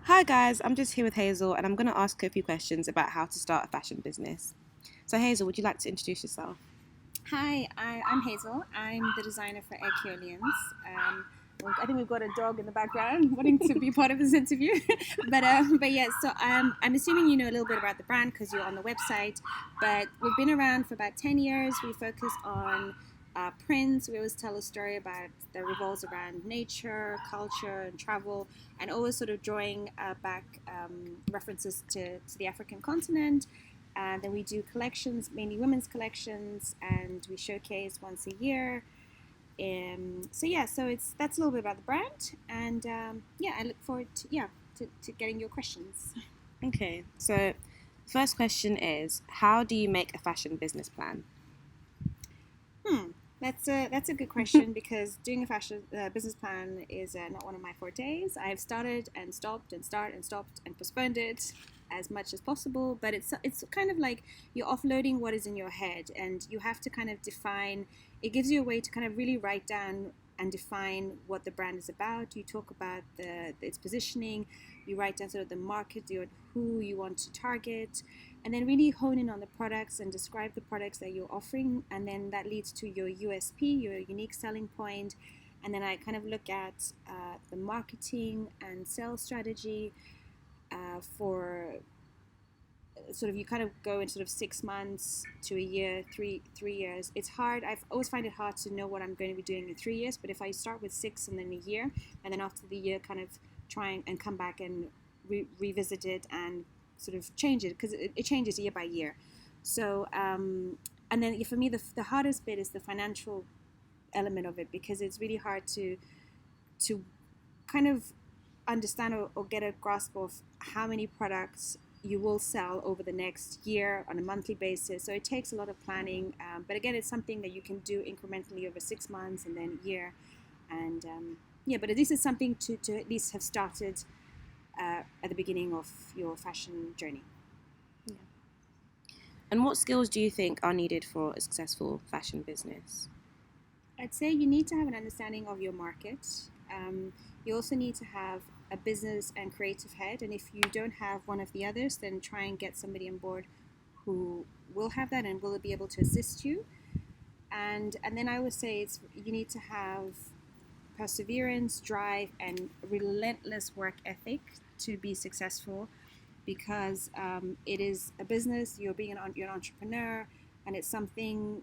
Hi guys, I'm just here with Hazel and I'm going to ask her a few questions about how to start a fashion business. So, Hazel, would you like to introduce yourself? Hi, I'm Hazel. I'm the designer for Air Um, I think we've got a dog in the background wanting to be part of this interview. But yeah, so I'm assuming you know a little bit about the brand because you're on the website. But we've been around for about 10 years. We focus on prints. We always tell a story about that revolves around nature, culture, and travel, and always sort of drawing back references to the African continent. And then we do collections, mainly women's collections, and we showcase once a year. So yeah, so it's that's a little bit about the brand, and yeah, I look forward to to getting your questions. Okay, so first question is how do you make a fashion business plan? Hmm, that's a good question because doing a fashion business plan is not one of my fortes. I've started and stopped and started and stopped and postponed it as much as possible, but it's kind of like you're offloading what is in your head, and you have to kind of define. It gives you a way to kind of really write down and define what the brand is about. You talk about its positioning. You write down sort of the market, who you want to target, and then really hone in on the products and describe the products that you're offering, and then that leads to your USP, your unique selling point. And then I kind of look at the marketing and sales strategy for sort of, you kind of go in sort of 6 months to a year, three years. It's hard. I've always find it hard to know what I'm going to be doing in 3 years, but if I start with six and then a year, and then after the year kind of try and come back and revisit it and sort of change it, because it changes year by year. So and then for me the hardest bit is the financial element of it, because it's really hard to kind of understand or get a grasp of how many products you will sell over the next year on a monthly basis. So it takes a lot of planning, but again, it's something that you can do incrementally over 6 months and then a year. And yeah, but at least it's something to at least have started at the beginning of your fashion journey. Yeah. And what skills do you think are needed for a successful fashion business? I'd say you need to have an understanding of your market. You also need to have a business and creative head. And if you don't have one of the others, then try and get somebody on board who will have that and will be able to assist you. And then I would say you need to have perseverance, drive, and relentless work ethic to be successful, because it is a business. You're an entrepreneur, and it's something.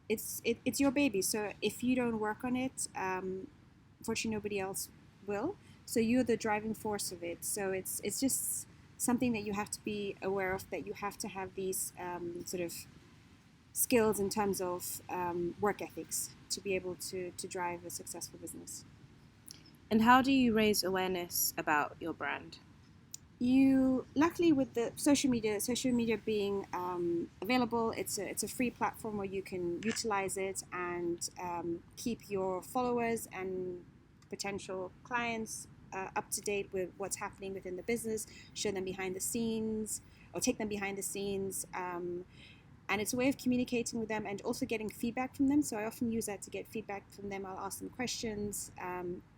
It's your baby. So if you don't work on it, unfortunately nobody else will. So you're the driving force of it. So it's just something that you have to be aware of. That you have to have these sort of skills in terms of work ethics to be able to drive a successful business. And how do you raise awareness about your brand? You luckily, with the social media being available, it's a free platform where you can utilize it and keep your followers and potential clients up to date with what's happening within the business. Show them behind the scenes, or take them behind the scenes. And it's a way of communicating with them and also getting feedback from them. So I often use that to get feedback from them. I'll ask them questions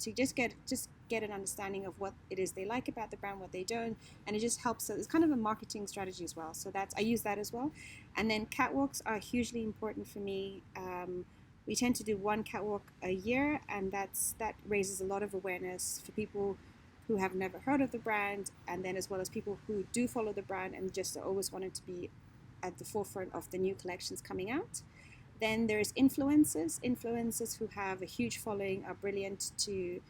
to just get an understanding of what it is they like about the brand, what they don't, and it just helps. So it's kind of a marketing strategy as well. So I use that as well. And then catwalks are hugely important for me. We tend to do one catwalk a year, and that raises a lot of awareness for people who have never heard of the brand, and then as well as people who do follow the brand and just always wanted to be at the forefront of the new collections coming out. Then there's influencers who have a huge following, are brilliant to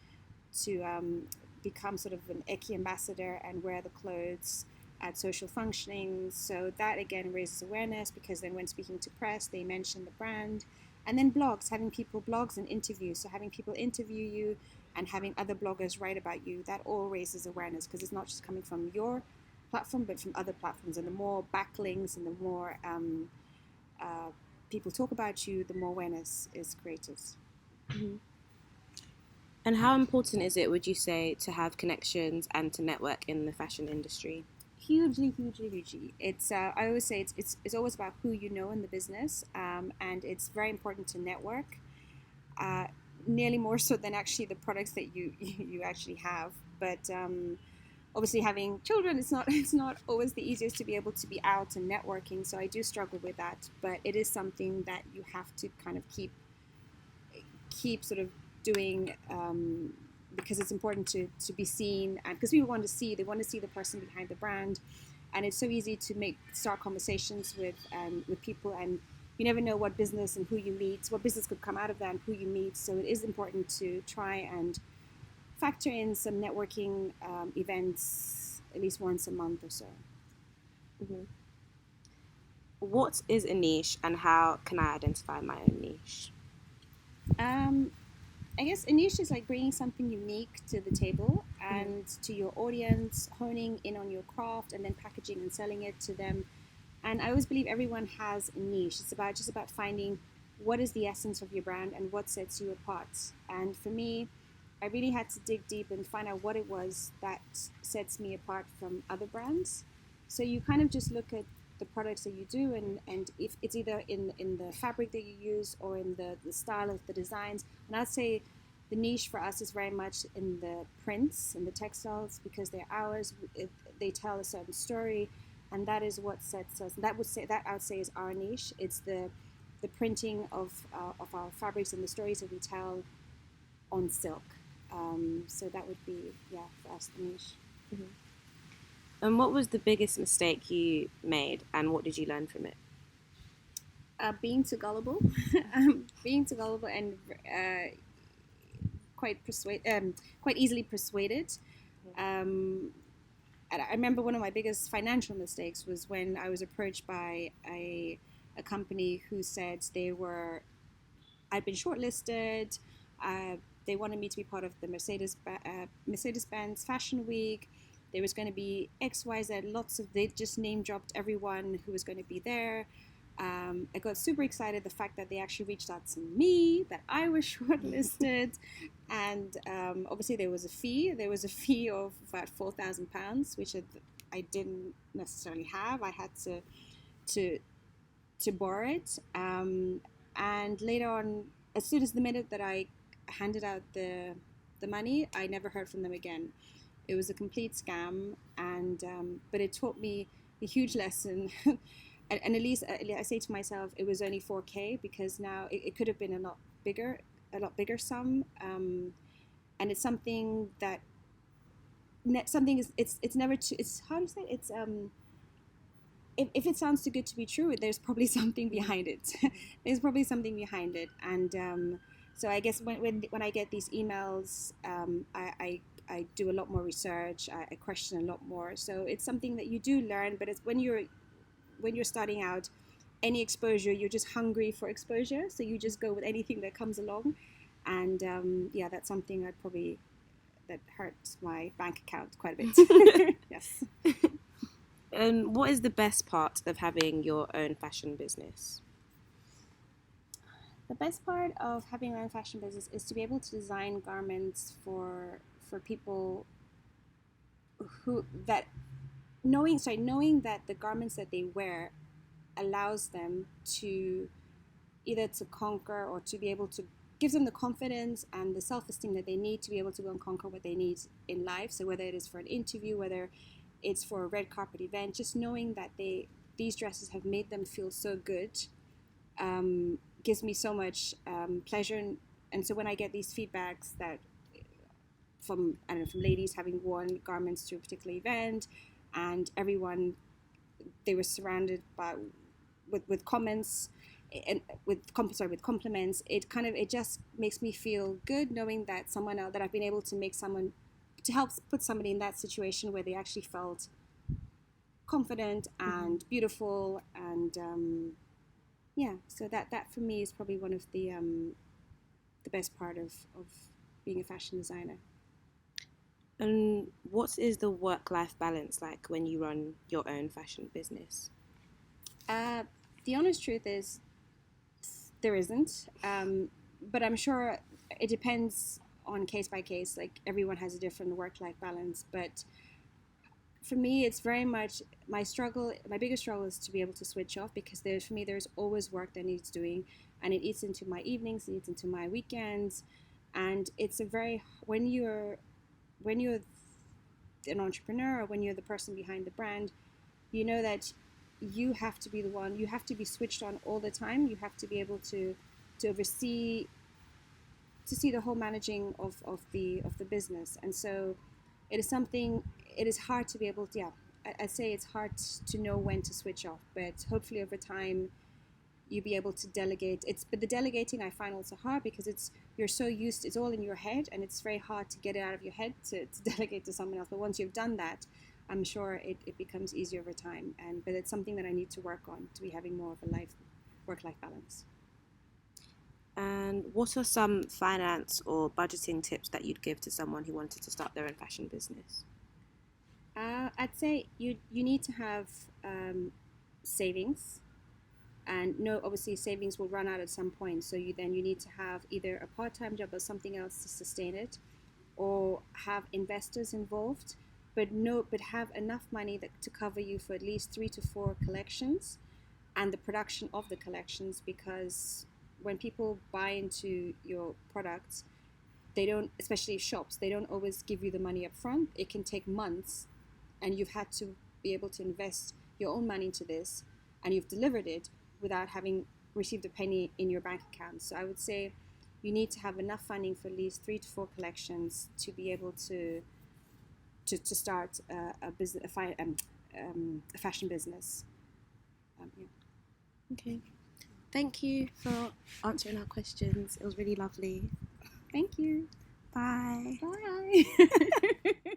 become sort of an Eki ambassador and wear the clothes at social functionings. So that again raises awareness, because then when speaking to press, they mention the brand. And then blogs, having people blogs and interviews. So having people interview you and having other bloggers write about you, that all raises awareness, because it's not just coming from your platform, but from other platforms. And the more backlinks and the more uh, people talk about you, the more awareness is created. Mm-hmm. And how important is it, would you say, to have connections and to network in the fashion industry? Hugely. It's I always say it's always about who you know in the business, and it's very important to network. Nearly more so than actually the products that you you actually have. But obviously having children, it's not always the easiest to be able to be out and networking. So I do struggle with that, but it is something that you have to kind of keep sort of doing, because it's important to be seen, and because people they want to see the person behind the brand, and it's so easy to start conversations with people, and you never know what business and who you meet, what business could come out of that and who you meet. So it is important to try and factor in some networking events at least once a month or so. Mm-hmm. What is a niche, and how can I identify my own niche? I guess a niche is like bringing something unique to the table and to your audience, honing in on your craft, and then packaging and selling it to them. And I always believe everyone has a niche. It's just about finding what is the essence of your brand and what sets you apart. And for me, I really had to dig deep and find out what it was that sets me apart from other brands. So you kind of just look at the products that you do, and if it's either in the fabric that you use or in the style of the designs. And I'd say the niche for us is very much in the prints and the textiles, because they're ours. They tell a certain story, and that is what sets us. That I would say is our niche. It's the printing of our fabrics and the stories that we tell on silk. So that would be, yeah, for us, the niche. Mm-hmm. And what was the biggest mistake you made, and what did you learn from it? Being too gullible, and quite easily persuaded. And I remember one of my biggest financial mistakes was when I was approached by a company who said I'd been shortlisted. They wanted me to be part of the Mercedes-Benz Fashion Week. There was going to be X, Y, Z, they just name dropped everyone who was going to be there. I got super excited the fact that they actually reached out to me, that I was shortlisted, and obviously there was a fee. There was a fee of about £4,000, which I didn't necessarily have. I had to borrow it, and later on, as soon as the minute that I handed out the money, I never heard from them again. It was a complete scam, and but it taught me a huge lesson. And at least I say to myself, it was only 4K, because now it could have been a lot bigger sum, and it's something that it's never too. It's how do you say it? It's if it sounds too good to be true, there's probably something behind it. There's probably something behind it, and so I guess when I get these emails, I do a lot more research. I question a lot more. So it's something that you do learn, but it's when you're starting out, any exposure, you're just hungry for exposure, so you just go with anything that comes along, and yeah, that's something that hurts my bank account quite a bit. Yes. And what is the best part of having your own fashion business? The best part of having my own fashion business is to be able to design garments for people knowing that the garments that they wear allows them to either to conquer or to be able to gives them the confidence and the self-esteem that they need to be able to go and conquer what they need in life. So whether it is for an interview, whether it's for a red carpet event, just knowing that these dresses have made them feel so good gives me so much pleasure. And so when I get these feedbacks that from ladies having worn garments to a particular event, and everyone, they were surrounded with comments and with compliments, it just makes me feel good knowing that that I've been able to help put somebody in that situation where they actually felt confident and beautiful, and yeah, so that for me is probably one of the best part of being a fashion designer. And what is the work-life balance like when you run your own fashion business? The honest truth is there isn't, but I'm sure it depends on case by case. Like everyone has a different work-life balance, but for me, it's very much my struggle. My biggest struggle is to be able to switch off, because there's always work that needs doing, and it eats into my evenings, it eats into my weekends, and it's when you're an entrepreneur or when you're the person behind the brand, you know that you have to be the one, you have to be switched on all the time. You have to be able to oversee, to see the whole managing of the business. And so it is something, it is hard to be able to, I'd say it's hard to know when to switch off, but hopefully over time you be able to delegate. But the delegating I find also hard because you're so used, it's all in your head, and it's very hard to get it out of your head to delegate to someone else. But once you've done that, I'm sure it becomes easier over time. But it's something that I need to work on, to be having more of a work-life balance. And what are some finance or budgeting tips that you'd give to someone who wanted to start their own fashion business? I'd say you need to have savings. And no, obviously savings will run out at some point. So you need to have either a part-time job or something else to sustain it, or have investors involved. But have enough money to cover you for at least 3 to 4 collections, and the production of the collections. Because when people buy into your products, they don't, especially shops, they don't always give you the money up front. It can take months, and you've had to be able to invest your own money into this, and you've delivered it without having received a penny in your bank account. So I would say you need to have enough funding for at least 3 to 4 collections to be able to start a fashion business. Yeah. Okay. Thank you for answering our questions. It was really lovely. Thank you. Bye. Bye.